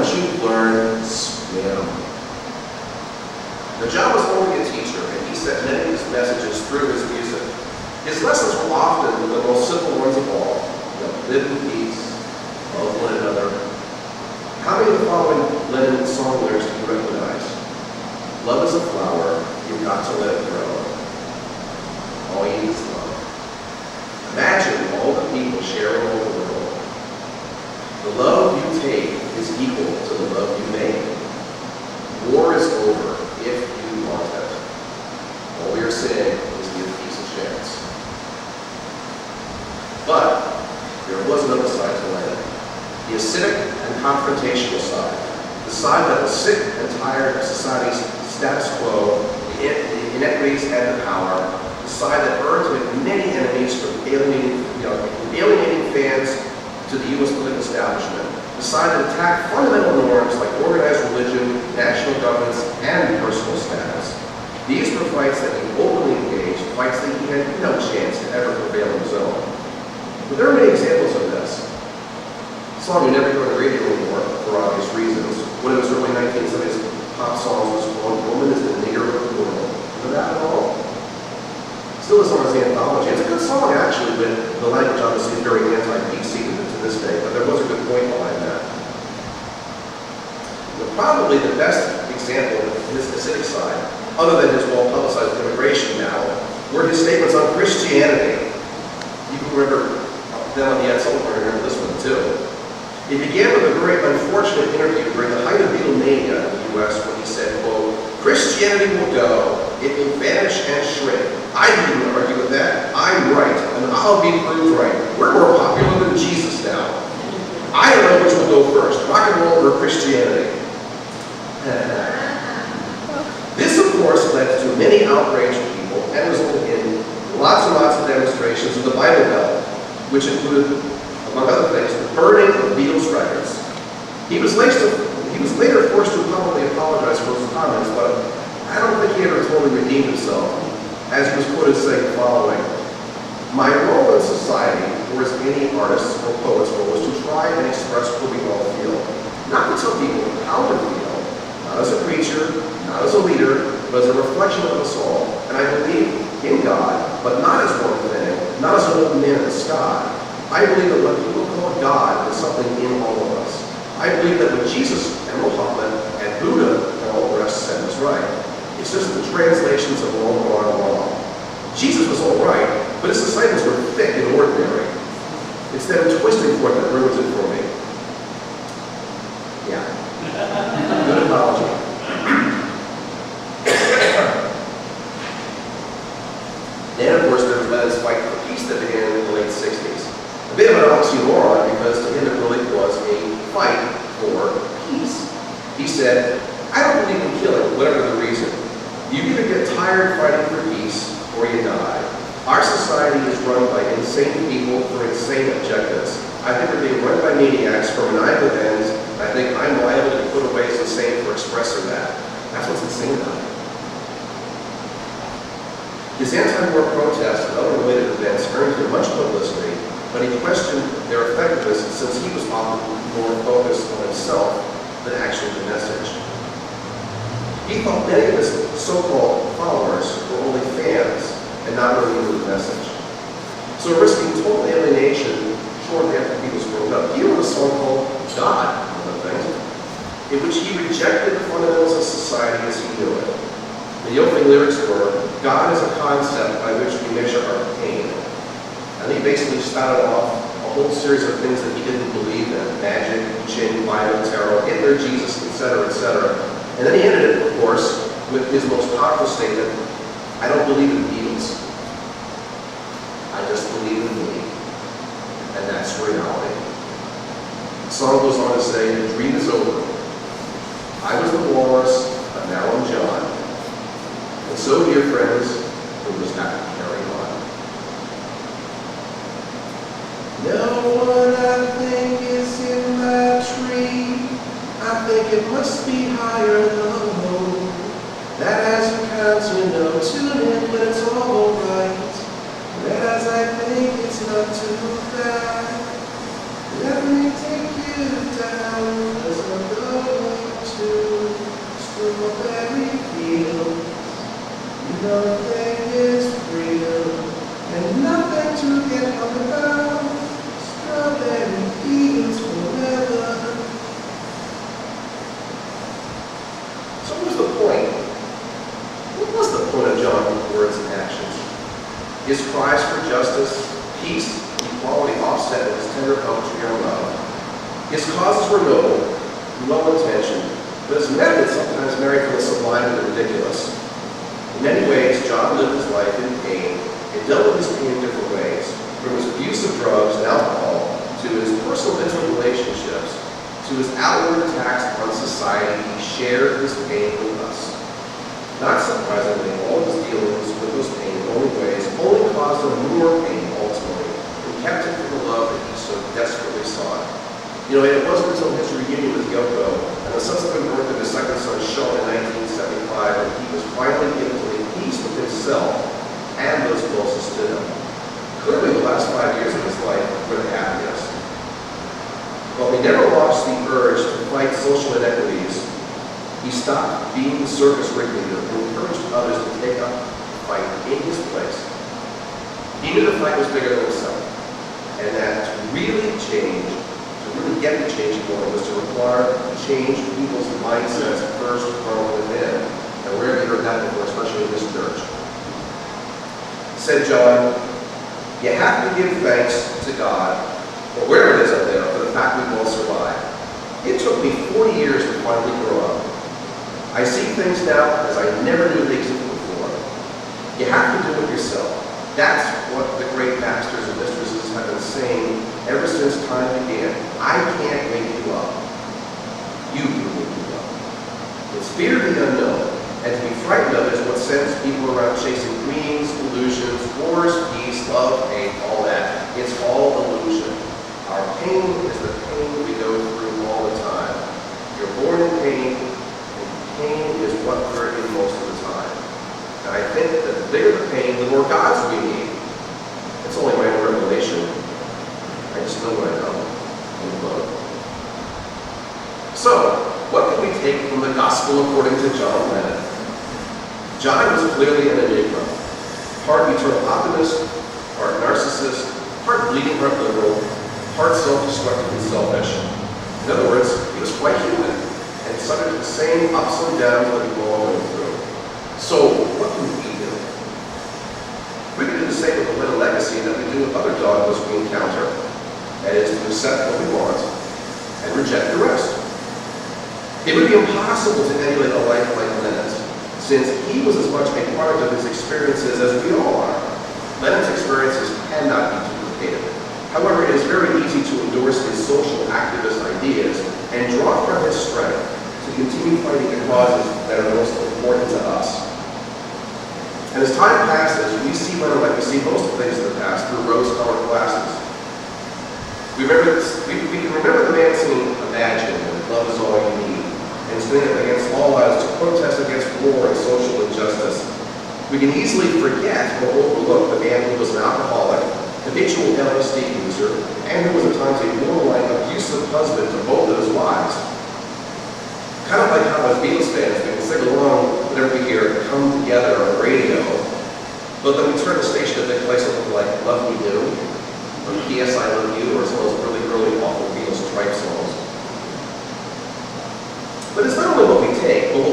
don't you learn swim? Now, John was only a teacher, and he sent many of his messages through his music. His lessons were often the most simple ones of all. Live in peace, love one another. How many of the following Lennon song lyrics do you recognize? Love is a flower, you've got to let it grow. All you need is love. Imagine all the people sharing all the world. The love you take is equal to the love you make. War is over if you want it. All we are saying is give peace a chance. But there was another side to Lennon. The acidic and confrontational side. The side that was sick and tired of society's status quo, the inequities and the power. The side that earned him many enemies from alienating fans to the U.S. political establishment. The side that attacked fundamental norms like organized religion, national governance, and personal status. These were fights that he openly engaged, fights that he had no chance to ever prevail on his own. But there are many examples of this. A song we never hear on the radio anymore, for obvious reasons. One of his early 1970s pop songs was called Woman is the Nigger of the World. Remember that at all? Still is on his anthology. It's a good song, actually, but the language obviously is very anti-PC to this day, but there was a good point behind that. But probably the best example of his acidic side, other than his well-publicized immigration now, were his statements on Christianity. You can remember them on the end, someone will remember this one too. It began with a very unfortunate interview during the height of Beatlemania in the U.S. when he said, quote, "Christianity will go, it will vanish and shrink. I didn't argue with that. I'm right, and I'll be proved right. We're more popular than Jesus now. I don't know which will go first, rock and roll or Christianity." This, of course, led to many outraged people and resulted in lots and lots of demonstrations of the Bible Belt, which included, among other things, the burning of Beatles records. He was later forced to publicly apologize for his comments, but I don't think he ever totally redeemed himself, as he was quoted saying the following: "My role in society, or as any artist's or poet's role, is to try and express what we all feel. Not to tell people how to feel, not as a preacher, not as a leader, but as a reflection of us all. And I believe in God, but not as one thing, not as an old man in the sky. I believe that what people call God is something in all of us. I believe that what Jesus and Muhammad and Buddha and all the rest said was right. It's just the translations have all gone wrong. Jesus was all right, but his disciples were thick and ordinary. It's them twisting for it that ruins it for me." Yeah. Good apology. Then, of course, there was Lennon's fight for peace that began in the late 60s. A bit of an oxymoron, because to him it really was a fight for peace. He said, "I don't believe in killing, whatever the reason. You either get tired fighting for peace, or you die. Our society is run by insane people for insane objectives. I think we're being run by maniacs for maniacal ends. I think I'm liable to be put away as insane for expressing that. That's what's insane about it." His anti-war protests and other related events earned him much publicity, but he questioned their effectiveness since he was often more focused on himself than actually the message. He thought many of his so-called followers were only fans and not really into the message. So risking total alienation shortly after he was broken up, he wrote a song called God, among other things, in which he rejected the fundamentals of society as he knew it. The opening lyrics were, "God is a concept by which we measure our pain." And he basically spouted off a whole series of things that he didn't believe in: magic, jinn, Bible, tarot, Hitler, Jesus, etc., etc. And then he ended it, of course, with his most powerful statement: "I don't believe in Beatles. I just believe in me." And that's reality. The song goes on to say, "The dream is over. I was the walrus, but now I'm John. And so, dear friends, we must have to carry on." No one, I think, is in that tree. I think it must be higher low. That as you count, tune in when it's all right. Whereas I think it's not too bad. Let me take you down as I go. His cries for justice, peace, and equality offset with his tender poetry on love. His causes were noble, well-intentioned, but his methods sometimes varied from the sublime to the ridiculous. In many ways, John lived his life in pain and dealt with his pain in different ways, from his abuse of drugs and alcohol to his personal intimate relationships, to his outward attacks on society. He shared his pain with us. Not surprisingly, all of his dealings with those pain-only ways only caused him more pain ultimately, and kept him from the love that he so desperately sought. You know, it wasn't until his reunion with Yoko and the subsequent birth of his second son, Sean, in 1975, that he was finally able to make peace with himself and those closest to him. Clearly, the last 5 years of his life were the happiest. While he never lost the urge to fight social inequities, he stopped being the circus ringleader and encouraged others to take up the fight in his place. He knew the fight was bigger than himself, and that to really change, to really get the change he wanted, was to require to change people's mindsets first from within. And where have you heard that before, especially in this church? Said John, you have to give thanks to God, or wherever it is up there, for the fact we both survived. It took me 40 years to finally grow up. I see things now as I never knew they existed before. You have to do it yourself. That's what the great masters and mistresses have been saying ever since time began. I can't make you up. You can make you up. It's fear of the unknown, and to be frightened of it is what sends people around chasing dreams, illusions, wars, peace, love, hate, all that. It's all illusion. Our pain is the pain we go through all the time. You're born in pain, and pain is what we're in most of the time. And I think that the bigger the pain, the more gods we need. It's only my own revelation. I just know what I know. In the book. So, what can we take from the gospel according to John Lennon? John was clearly an enigma. Part eternal optimist, part narcissist, part bleeding heart liberal, part self-destructive and selfish. In other words, he was quite human, and subject to the same ups and downs that we all went through. So, what can we do? We can do the same with the Lennon legacy that we do with other dogmas we encounter. That is, to accept what we want and reject the rest. It would be impossible to emulate a life like Lennon's, since he was as much a product of his experiences as we all are. Lennon's experiences cannot be duplicated. However, it is very easy to endorse his social activist ideas and draw from his strength to continue fighting the causes that are most important to us. And as time passes, we see Lennon like we see most of things in the past through rose-colored glasses. We can remember the man singing Imagine and Love Is All You Need, and standing up against all odds to protest against war and social injustice. We can easily forget or overlook the man who was an alcoholic, habitual LSD user, and who was at times a borderline abusive husband to both of his wives. Kind of like how as Beatles fans, we can sing along whenever we hear Come Together on the radio, but then we turn the station and they play something like Love Me Do, or P.S. I Love You, or some of those really, really awful Beatles tripe songs. But it's not only what we take, but